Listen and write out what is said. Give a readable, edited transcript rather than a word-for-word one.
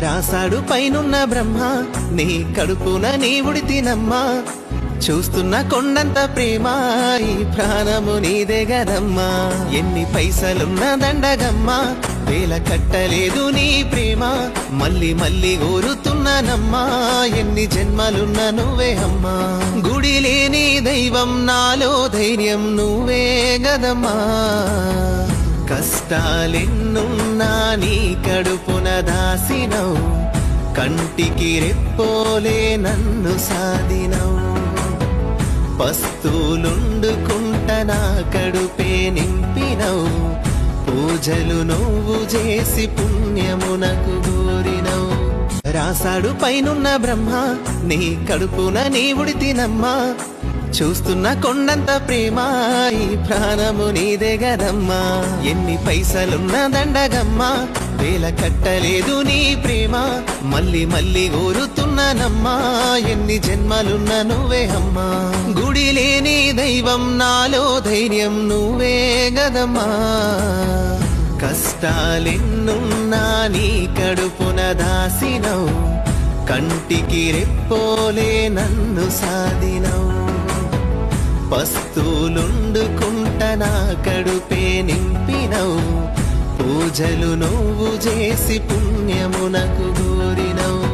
రాసాడు పైనున్న బ్రహ్మ నీ కడుపున నీ ఉడితినమ్మా చూస్తున్న కొండంత ప్రేమ ఈ ప్రాణము నీదే గదమ్మా ఎన్ని పైసలున్న దండగమ్మా వేల కట్టలేదు నీ ప్రేమ మళ్ళీ మళ్ళీ కోరుతున్నానమ్మా ఎన్ని జన్మలున్న నువ్వే అమ్మా గుడి లేని దైవం నాలో ధైర్యం నువ్వే గదమ్మా కష్టాలెన్నున్నా నీ కడుపున దాసినవు కంటికి రెప్పోలే నన్ను సాధినవు పస్తులుండుకుంట నా కడుపే నింపినవు పూజలు నువ్వు చేసి పుణ్యమునకు గోరినవు రాసాడు పైనున్న బ్రహ్మ నీ కడుపున నీ ఉడితినమ్మా చూస్తున్న కొండంత ప్రేమ ఈ ప్రాణము నీదే గదమ్మా ఎన్ని పైసలున్న దండగమ్మా వేల కట్టలేదు నీ ప్రేమ మళ్ళీ మళ్ళీ కోరుతున్నానమ్మా ఎన్ని జన్మలున్న నువ్వే అమ్మా గుడి లేని దైవం నాలో ధైర్యం నువ్వే గదమ్మా కష్టాలెన్నున్నా నీ కడుపున దాసినవు కంటికి రెప్పోలే నన్ను సాధినవు పస్తులుండుకుంట నా కడుపే నింపినవు పూజలు నువ్వు చేసి పుణ్యమునకు గోరినవు